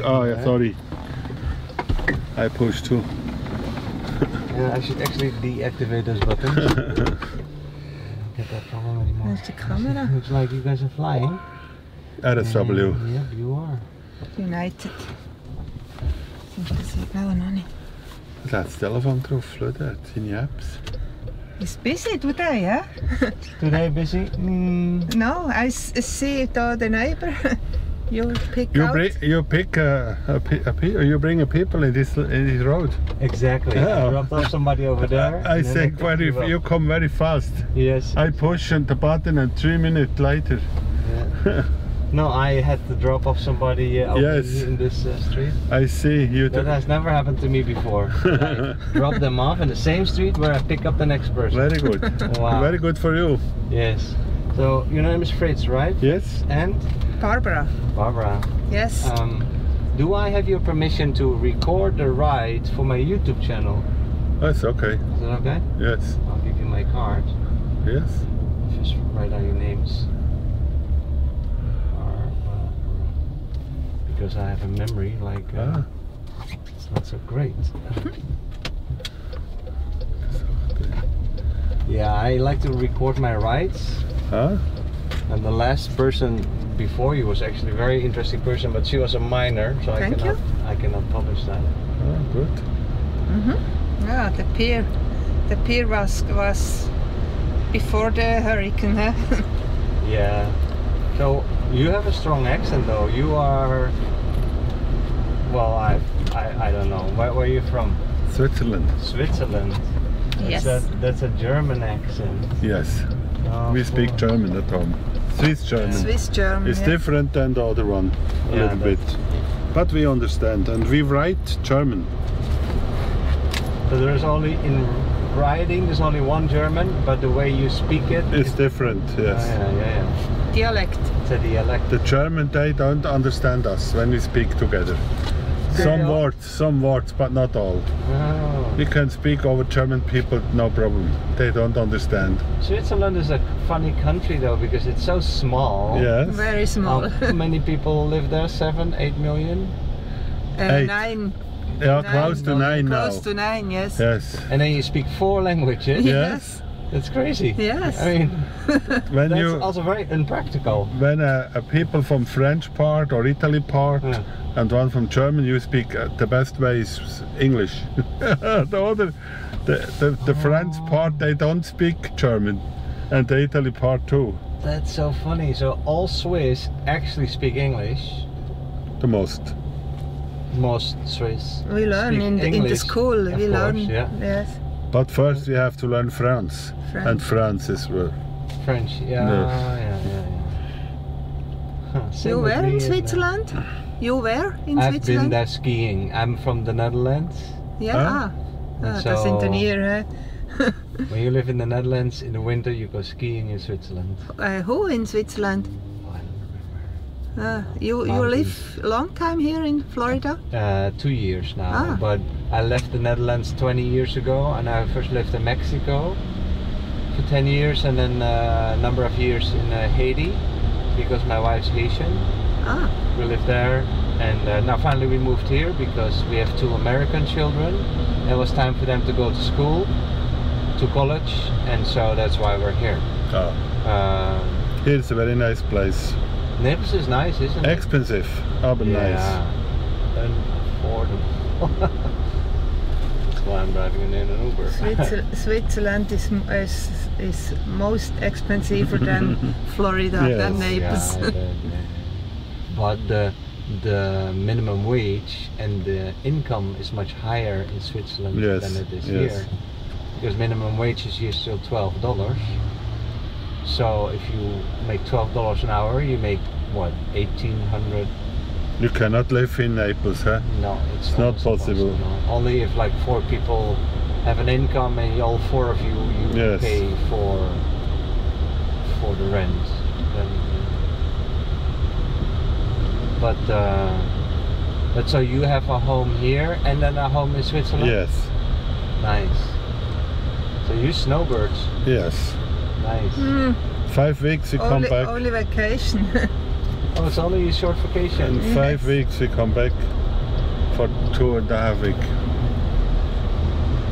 Oh yeah, sorry. I pushed too. Yeah, I should actually deactivate those buttons. Don't get that problem anymore. There's the camera. Looks like you guys are flying. RSW. Yep, you are. United. Dat ziet nou nog niet. Laat het telefoon erop fluiten, in je apps. It's busy today, yeah? Today busy? No, I see the neighbor. You pick You out. you bring a people in this road. Exactly. Yeah. I dropped off somebody over there. I think you come very fast. Yes. I push the button and 3 minutes later. Yeah. No, I had to drop off somebody over Yes. in this street. I see you. That has never happened to me before. I drop them off in the same street where I pick up the next person. Very good. Wow. Very good for you. Yes. So your name is Fritz, right? Yes. And Barbara. Barbara. Yes. Do I have your permission to record the ride for my YouTube channel? That's okay. Is that okay? Yes. I'll give you my card. Yes. Just write down your names. Because I have a memory like it's not so great. Yeah, I like to record my rides. Huh? And the last person before you was actually a very interesting person, but she was a minor, so I cannot publish that. Oh, good. Yeah, the pier was before the hurricane, huh? Yeah. So you have a strong accent though. You are, well, I don't know. Where are you from? Switzerland. Switzerland. Yes. That's a German accent. Yes. Oh, We speak cool. German at home. Swiss German. Swiss German. It's yeah. different than the other one, a Yeah, little bit. But we understand, and we write German. So there's only, in writing, there's only one German, but the way you speak it... It's different, yes. Yeah. Dialect. It's a dialect. The German, they don't understand us when we speak together. Some words, but not all. Oh. We can speak over German people, no problem. They don't understand. Switzerland is a funny country though, because it's so small. Yes. Very small. How many people live there? 7, 8 million? 8. 9. Yeah, close to 9 now. Close to 9, yes. Yes. And then you speak 4 languages? Yes. That's crazy. Yes. I mean, When that's you also very impractical. when a people from French part or Italy part and one from German, you speak the best way is English. the French part, they don't speak German, and the Italy part too. That's so funny. So all Swiss actually speak English. The most. Most Swiss. We learn speak in the English, school. of We learn. course, yeah. Yes. But first we have to learn France. And France is well. French. Yeah. No. Yeah. Huh, same You with were me in Switzerland? You were in I've Switzerland? been there skiing. I'm from the Netherlands. Yeah. That's in the near. When you live in the Netherlands, in the winter you go skiing in Switzerland. Who in Switzerland? Oh, I don't remember. You live a long time here in Florida? 2 years now, Ah. but I left the Netherlands 20 years ago, and I first lived in Mexico for 10 years, and then a number of years in Haiti, because my wife's Haitian. Ah. We lived there, and now finally we moved here because we have 2 American children. It was time for them to go to school, to college, and so that's why we're here. Here's a very nice place. Naples is nice, isn't it? Expensive, but nice. And affordable. That's why I'm driving in an Uber. Switzerland is most expensive than Florida, than Naples. Yeah, but the minimum wage and the income is much higher in Switzerland than it is here. Because minimum wage is here still $12. So if you make $12 an hour, you make what, 1,800? You cannot live in Naples, huh? No, it's not possible. Only if like 4 people have an income and all 4 of you pay for the rent. Then, but so you have a home here and then a home in Switzerland? Yes. Nice. So you snowbirds? Yes. Nice. 5 weeks you come back. Only vacation. Oh, it's only a short vacation. In 5 weeks we come back for 2.5 weeks.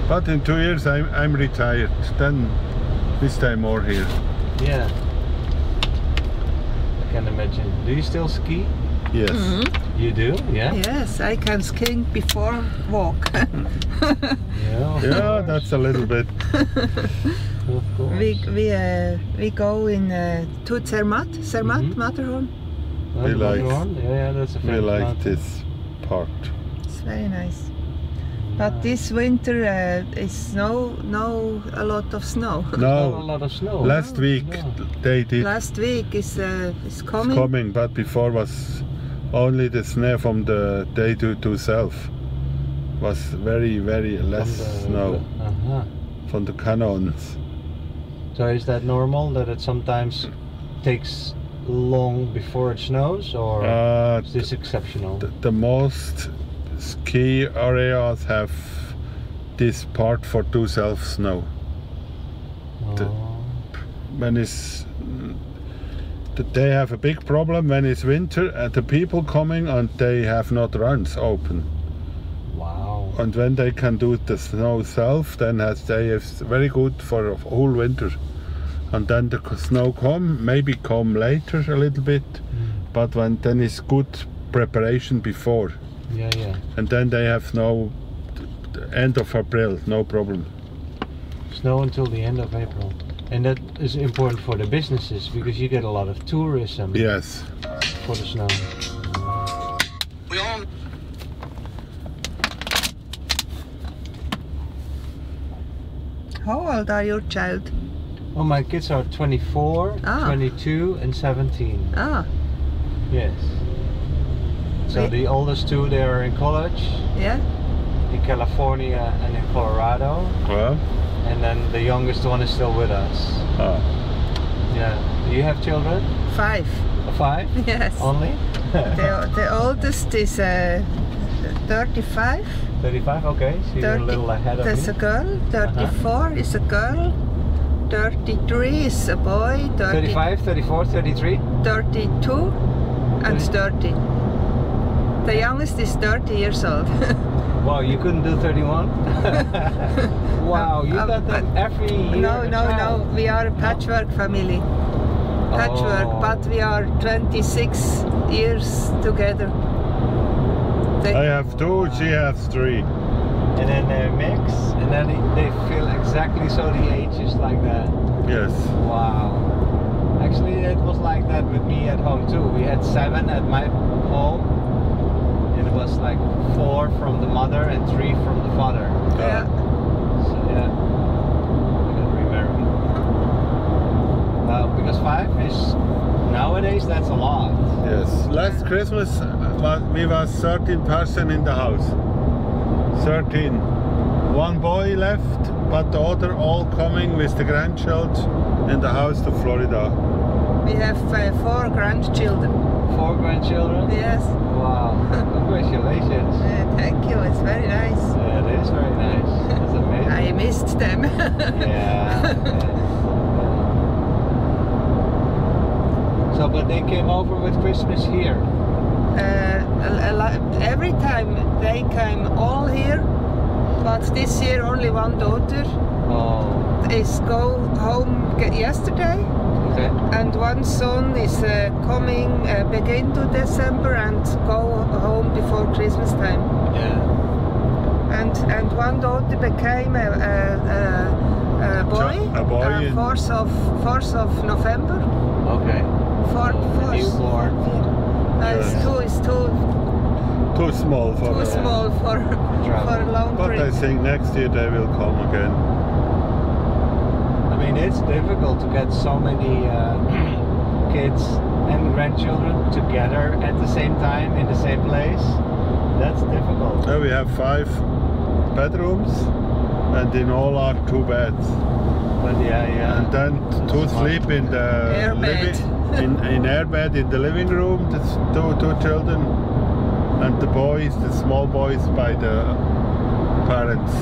But in 2 years I'm retired. Then we stay more here. Yeah. I can imagine. Do you still ski? Yes. You do? Yeah? Yes, I can ski before walk. Yeah, that's a little bit. Of course. We go in to Zermatt, Matterhorn. We like- Yeah, that's a We famous like mountain. this part. It's very nice. But this winter is a lot of snow. Not a No, lot of snow. last week No. they did Last week is coming. coming, but before was only the snow from the day to south. Was very less snow from the canyons. So is that normal that it sometimes takes long before it snows, or is this exceptional? The most ski areas have this part for to self snow. Oh. When it's they have a big problem when it's winter and the people coming and they have not runs open. Wow. And when they can do the snow self, then they have very good for a whole winter. And then the snow maybe come later a little bit, but then it's good preparation before. Yeah. And then they have snow the end of April, no problem. Snow until the end of April. And that is important for the businesses because you get a lot of tourism Yes. for the snow. How old are your child? Oh, my kids are 24, 22 and 17. Ah, Yes. So Wait. the oldest two, they are in college yeah. in California and in Colorado. Well, And then the youngest one is still with us. Yeah. Do you have children? 5. 5? Yes. Only? The oldest is 35. 35? Okay, so you're a little ahead of There's me. a girl. 34 is a girl. 33 is a boy. 35, 34, 33? 32 and 30. The youngest is 30 years old. Wow, you couldn't do 31? Wow, you got them every year. No. We are a patchwork family. Patchwork, Oh. but we are 26 years together. I have 2, she has 3. And then they mix, and then they feel exactly so the age is like that. Yes. Wow. Actually, it was like that with me at home too. We had 7 at my home, and it was like 4 from the mother and 3 from the father. Yeah. So yeah, we got remarried. Because 5 is nowadays that's a lot. Yes. Last Christmas we was 13 person in the house. 13. 1 boy left, but the other all coming with the grandchildren in the house to Florida. We have 4 grandchildren. 4 grandchildren? Yes. Wow. Congratulations. Thank you. It's very nice. Yeah, it is very nice. That's amazing. I missed them. Yeah. So, but they came over with Christmas here. Every time they came all here, but this year only one daughter Oh. is go home yesterday, Okay. and one son is coming begin to December and go home before Christmas time. Yeah. And one daughter became a boy. A boy. 4th of November. Okay. Fourth. Newborn. It's Too small for too small for a long But I trip. think next year they will come again. I mean, it's difficult to get so many kids and grandchildren together at the same time in the same place. That's difficult. Now we have 5 bedrooms and in all are 2 beds. But yeah. And then 2 sleep in the Air bed. in air bed in the living room. That's two children, and the boys, the small boys, by the parents.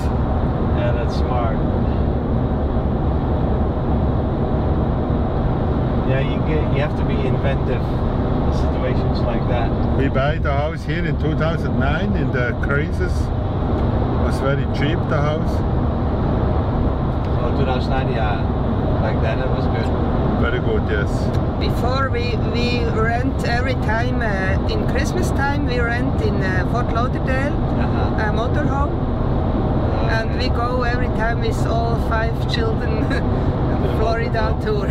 Yeah, that's smart. Yeah, you have to be inventive situations like that. We buy the house here in 2009 in the crisis. It was very cheap, the house. Oh, 2009, yeah. Back then it was good. Very good, yes. Before we rent every time, in Christmas time we rent in Fort Lauderdale, a motorhome. And we go every time with all 5 children Florida tour.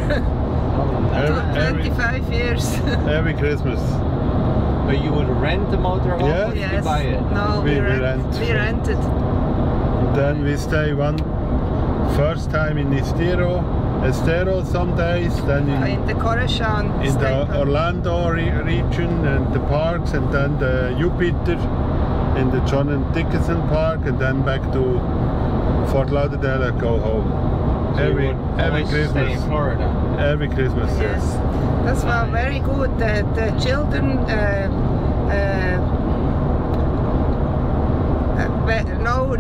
25 years. Every Christmas. But you would rent the motorhome, yes. or did you buy it? No, we rent. We rented. Then we stay first time in Estero some days, then in the Coruscant, in the Orlando region and the parks, and then the Jupiter in the John and Dickinson Park, and then back to Fort Lauderdale and go home. So every Christmas. Stay in Florida. Every Christmas, yes. That was very good. The children,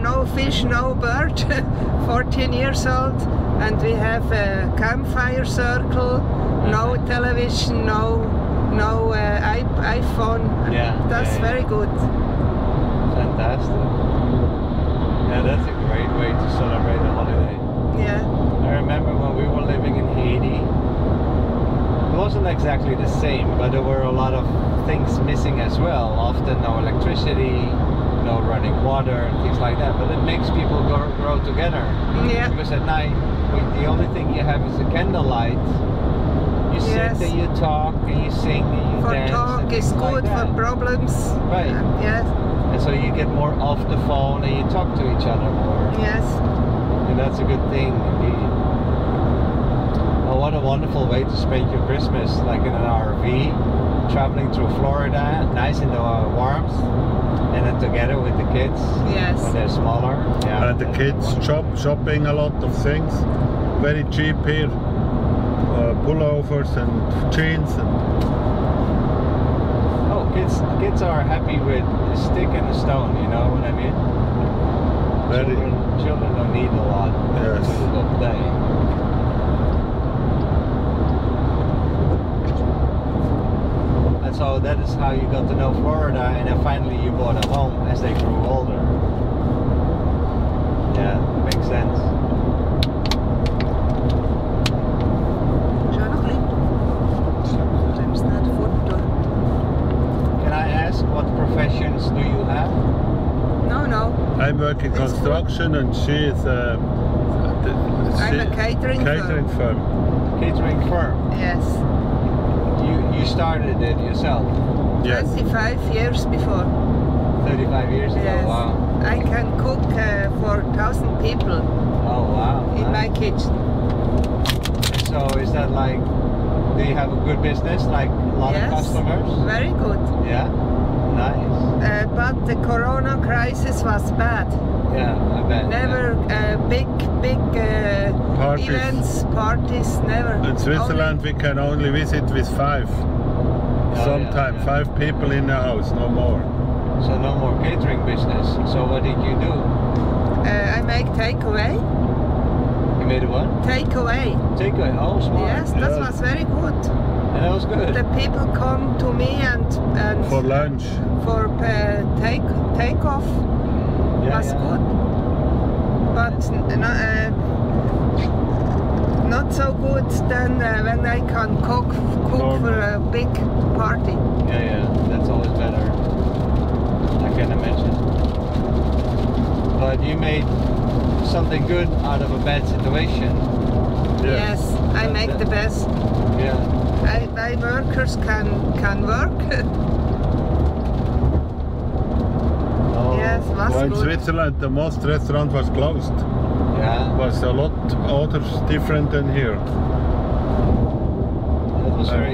no fish, no bird. 14 years old, and we have a campfire circle. No television, no iPhone. Yeah, that's very good. Fantastic. Yeah, that's a great way to celebrate a holiday. Yeah. I remember when we were living in Haiti, it wasn't exactly the same, but there were a lot of things missing as well. Often no electricity, no running water, and things like that. But it makes people grow together. Yeah. Because at night, the only thing you have is a candlelight. You sit and you talk and you sing and you dance. For talk is good, for problems. Right. Yes. And so you get more off the phone and you talk to each other more. Yes. And that's a good thing indeed. Well, what a wonderful way to spend your Christmas, like in an RV, traveling through Florida, nice in the warmth, and then together with the kids. Yes. When they're smaller. Yeah. And the kids shopping a lot of things. Very cheap here. Pullovers and jeans. Oh, kids are happy with a stick and a stone, you know what I mean? Children don't need a lot to play. And so that is how you got to know Florida, and then finally you bought a home as they grew older. Yeah, makes sense. Can I ask what professions do you have? No. I work in construction and she is I'm a catering firm. Catering firm? Yes. You started it yourself? Yes. 25 years before. 35 years ago, yes. Wow. I can cook for 1,000 people. Oh wow. In my kitchen. So is that like, do you have a good business, like a lot of customers? Very good. Yeah, nice. But the Corona crisis was bad. Yeah, I bet. Never big parties. Events, parties, never. In Switzerland we can only visit with 5. Sometimes 5 people in the house, no more. So no more catering business. So what did you do? I make takeaway. You made a what? Takeaway. Takeaway, oh smart. Yes, that was very good. And that was good. The people come to me and for lunch. For take off. Was good. But not so good than when I can cook for a big party. Yeah, that's always better. I can imagine. But you made something good out of a bad situation. Yes, I make the best. Yeah. My workers can work. Yes, was in good. Switzerland the most restaurant was closed. Yeah. Was a lot others different than here.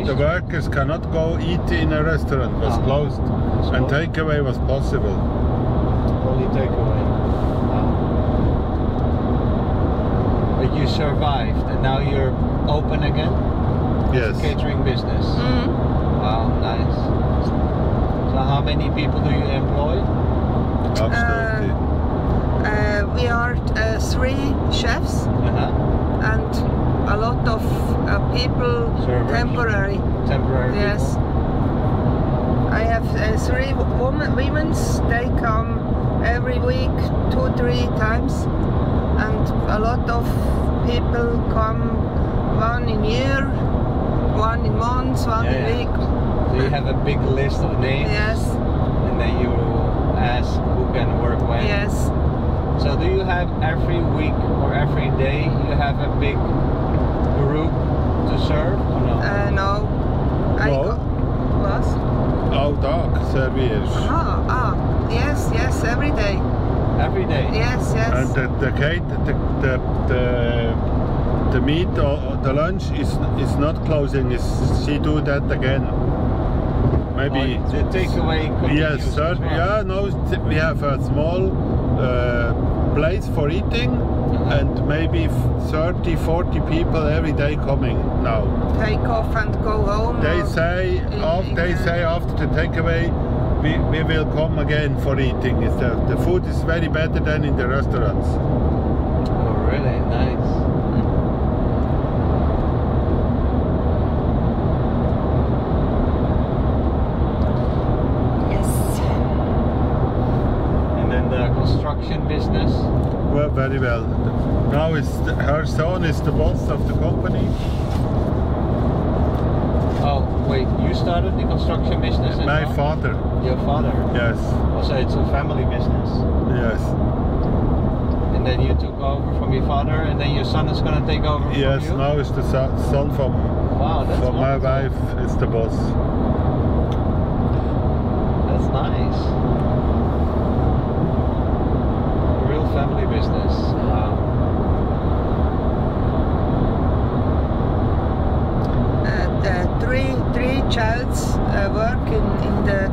The workers cannot go eat in a restaurant, was closed. And takeaway was possible. Only takeaway. But you survived and now you're open again? Yes. Catering business. Wow, nice. So how many people do you employ? Absolutely. We are 3 chefs and a lot of people, servers. temporary. Temporary yes. people? I have 3 women's. They come every week 2-3 times, and a lot of people come 1 in year, 1 in months, 1 in week. So you have a big list of names. Yes. And then you ask who can work when. Yes. So do you have every week or every day you have a big group to serve or no? No. What? All dog serviers. Yes, every day. Every day? Yes. And the meat or the lunch is not closing. She do that again. Maybe the takeaway. Yes, sir. Well. Yeah, no. We have a small place for eating, and maybe 30-40 people every day coming now. Take off and go home. They say after the takeaway, we will come again for eating. The food is very better than in the restaurants. Oh, really? Nice. Construction business? Well, very well. Now her son is the boss of the company. Oh, wait, you started the construction business? My father. Your father? Yes. Also, it's a family business? Yes. And then you took over from your father, and then your son is going to take over from you? Yes, now it's the son from my wife is the boss. That's nice. Family business. Wow. Three childs work in the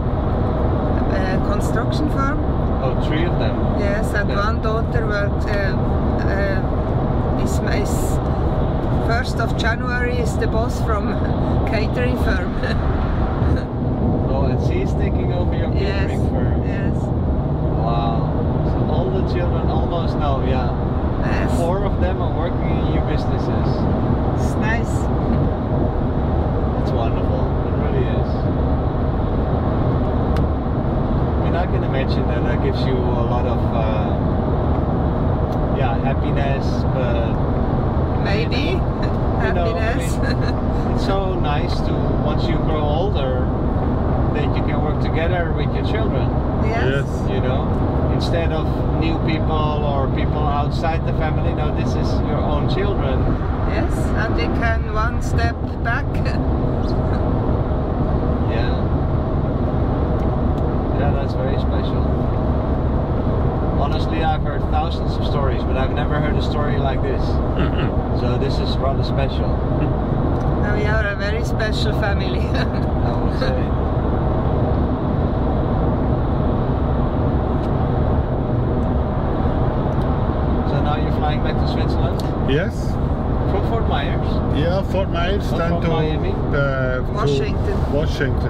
construction firm. Oh, 3 of them? Yes, and one daughter works. Is 1st of January is the boss from catering firm. Oh, and she's taking over your catering firm? Yes. Wow. All the children almost know, yeah. Yes. 4 of them are working in your businesses. It's nice. It's wonderful. It really is. I mean, I can imagine that gives you a lot of happiness, but maybe happiness. I mean, it's so nice to, once you grow older, that you can work together with your children. Yes. You know, instead of new people or people outside the family. No, this is your own children. Yes, and we can one step back. Yeah, that's very special. Honestly, I've heard thousands of stories, but I've never heard a story like this. So this is rather special. We are a very special family. I would say. So now you're flying back to Switzerland? Yes. From Fort Myers? Yeah, Fort Myers, then to Miami? Washington.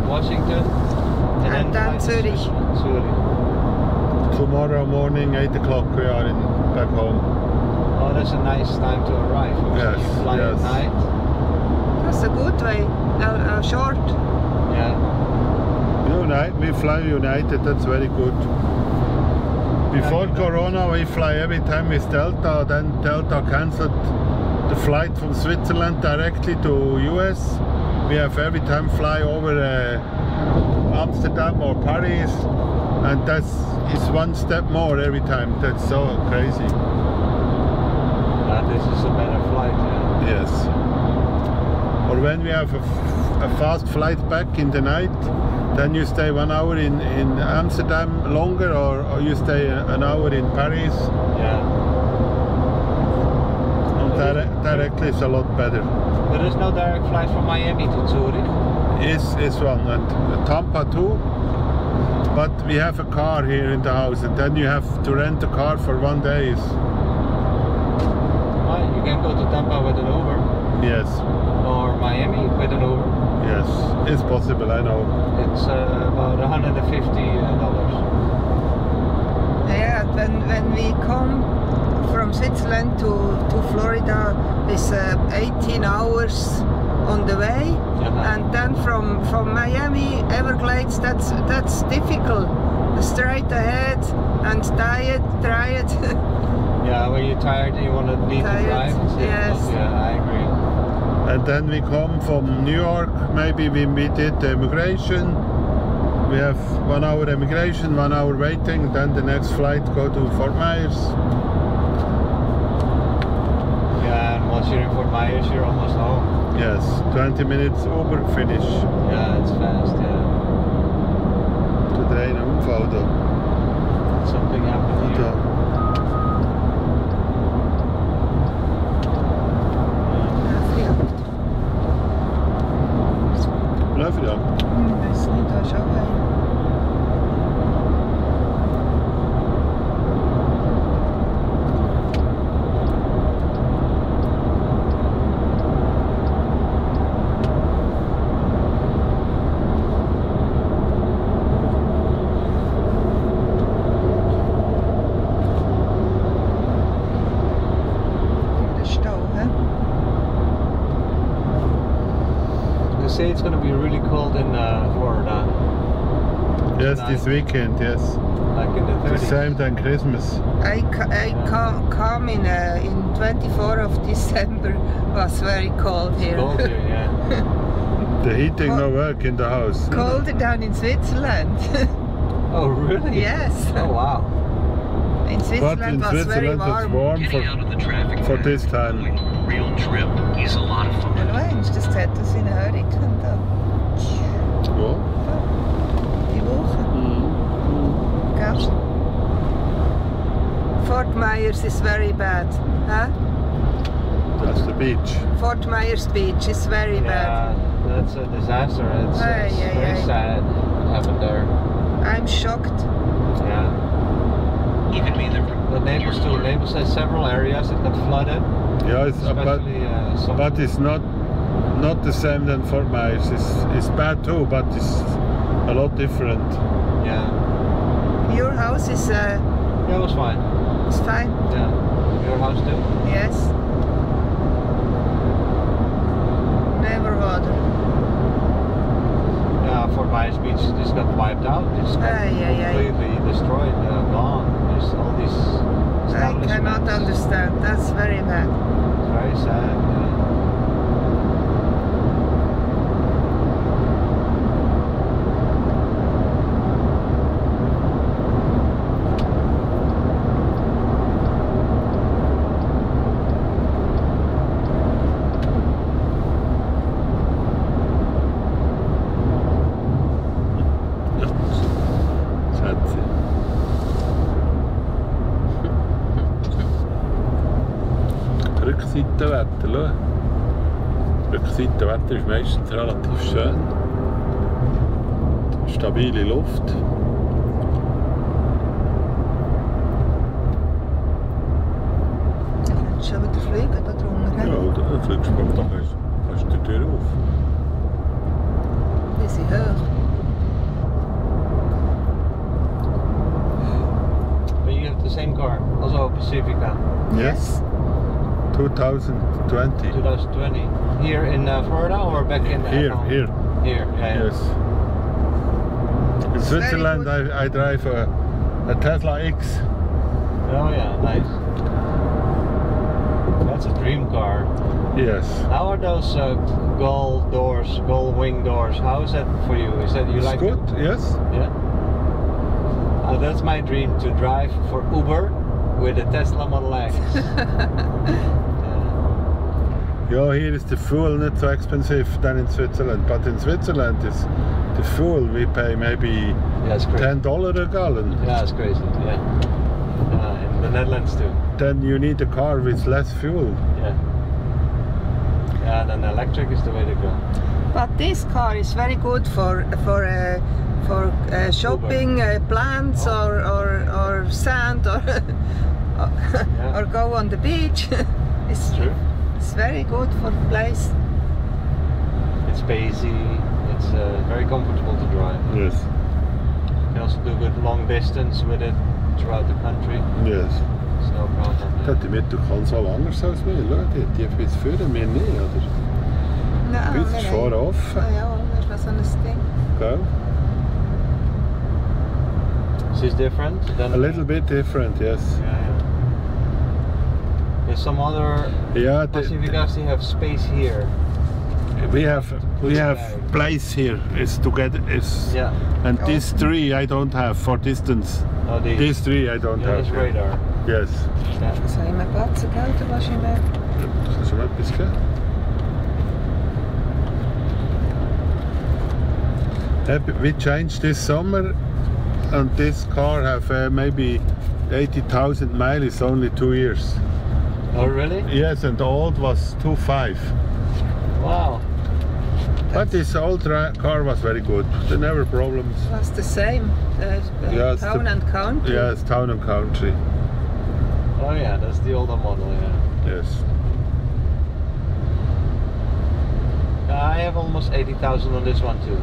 Washington. And then Zurich. Zurich. Tomorrow morning, 8 o'clock, we are back home. Oh, that's a nice time to arrive. Yes, you fly at night. That's a good way. Short. Yeah. We fly United, that's very good. Before Corona, we fly every time with Delta, then Delta cancelled the flight from Switzerland directly to US. We have every time fly over Amsterdam or Paris, and that's one step more every time. That's so crazy. This is a better flight, yeah. Yes. Or when we have a fast flight back in the night, then you stay 1 hour in Amsterdam longer, or you stay an hour in Paris. Yeah. And directly is a lot better. There is no direct flight from Miami to Zurich? Is one, and Tampa too. But we have a car here in the house, and then you have to rent a car for 1 day. You can go to Tampa with an Uber. Yes. Or Miami with an Uber. Yes, it's possible, I know. It's about $150. Yeah, when we come from Switzerland to Florida, it's 18 hours on the way, and then from Miami, Everglades, that's difficult. Straight ahead and tired. Yeah, when you're tired, you want to need to drive. Yes. Yeah, I agree. And then we come from New York. Maybe we did the immigration. We have 1 hour immigration, 1 hour waiting. Then the next flight go to Fort Myers. Yeah, and once you're in Fort Myers, you're almost home. Yes, 20 minutes Uber, finish. Yeah, it's fast, yeah. Today, een unfall though. Something happened here. Blijf je dan? Dat is niet als jou. Say it's going to be really cold in Florida. Yes, tonight. this weekend, yes. Like in the 30s. The same than Christmas. I come in 24 of December. Was very cold here. It's cold here, yeah. The heating no work in the house. Colder than in Switzerland. Oh really? Yes. Oh wow. In Switzerland But in was Switzerland very warm. it's warm for this time. Real trip is a lot of fun. Mensch, das hat das in Hurricane da. Wo? Die Woche. Gell? Fort Myers is very bad. Huh? That's the beach. Fort Myers Beach is very bad. Yeah, that's a disaster. It's very sad what happened there. I'm shocked. Yeah. Even me, The neighbors too. Neighbors has several areas that got flooded. Yeah, but it's not the same than Fort Myers. It's bad too, but it's a lot different. Yeah. Your house is Yeah, it was fine. it's fine. Yeah. Your house too? Yes. Never water. Yeah, Fort Myers Beach just got wiped out. It's completely destroyed, gone. There's all these I cannot understand. That's very bad. It's very sad. Yeah. Rückseitenwetter, schau. Rückseitenwetter ist meistens relativ schön. Stabile Luft. Du kannst schon wieder fliegen da drunter. Ja, da fliegst du doch hast die Tür auf. Die sind hoch. But you have the same car, also Pacifica. Yes. 2020. 2020. Here in Florida or back in Here. Here, yeah. Yes. In Switzerland I drive a Tesla X. Oh yeah, nice. That's a dream car. Yes. How are those gull wing doors? How is that for you? Is that you It's like good, it? yes. Yeah. That's my dream, to drive for Uber with a Tesla Model X. Yeah, here is the fuel not so expensive than in Switzerland, but in Switzerland is the fuel we pay maybe $10 a gallon. Yeah, it's crazy. Yeah. In the Netherlands too. Then you need a car with less fuel. Yeah. Yeah, then electric is the way to go. But this car is very good for shopping, plants or sand or Yeah. or go on the beach. It's True. It's very good for the place. It's spacey. It's very comfortable to drive. Yes. You can also do good long distance with it throughout the country. Yes. It's no problem. Dat die mit, du kannst auch anders als wir. Schau, die bis führen wir nicht, oder? Bisschen vor offen. Ja, das war so ein Ding. Go. Is this different than A little bit different, yes. Yeah. There's some other Yeah, classifications have space here. we have place here. It's together. Yeah. And these three I don't have for distance. Oh, These three I don't have. This radar. Yes. Yeah. Zal je met plaatsen kouden machine? Kannst du mal ein bisschen? We changed this summer, and this car have maybe 80,000 miles, only 2 years. Oh, really? Yes, and the old was 2.5. Wow. But this old car was very good. There never problems. It was the same. Yes, Town and country. Yes, town and country. Oh yeah, that's the older model, yeah. Yes. I have almost 80,000 on this one too.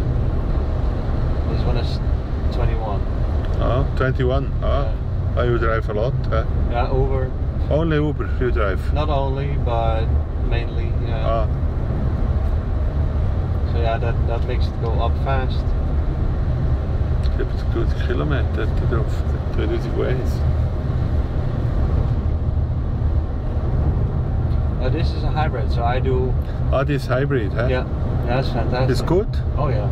This one is 21. Ah, 21. Ah, oh, you drive a lot, huh? Yeah, Uber. Only Uber you drive? Not only, but mainly, yeah. Ah. So yeah, that makes it go up fast. 70.000 kilometer drauf, 2000 ways. This is a hybrid, so I do... Ah, this hybrid, huh? Yeah, that's fantastic. It's good? Oh yeah.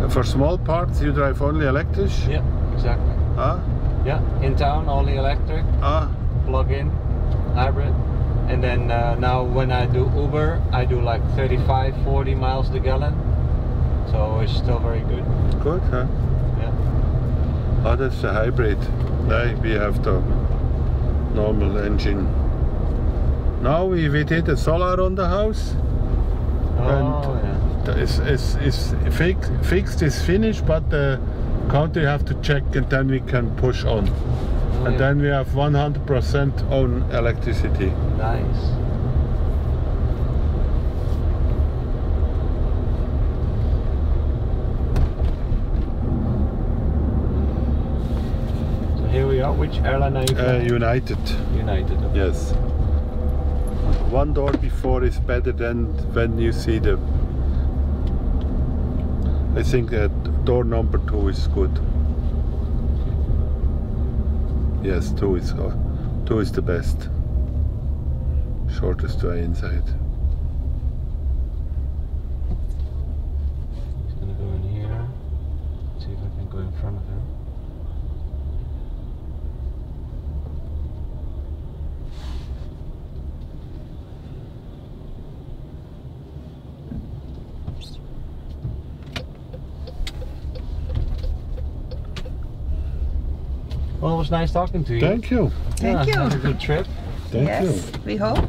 For small parts you drive only electric? Yeah, exactly. Ah? Yeah, in town only electric, Ah? plug-in, hybrid. And then now when I do Uber, I do like 35, 40 miles the gallon. So it's still very good. Good, huh? Yeah. Ah, that's a hybrid. No, we have the normal engine. Now we did a solar on the house. Oh, and yeah. fixed is finished, but the country have to check and then we can push on. Oh, And yeah. then we have 100% own electricity. Nice. So here we are. Which airline are you flying? United. United. Okay. Yes. One door before is better than when you see the. I think door number 2 is good. Yes, 2 is the best. Shortest way inside. Just gonna go in here. See if I can go in front of him. Well, it was nice talking to you. Thank you. Thank you. Have a good trip. Thank Yes, you. we hope.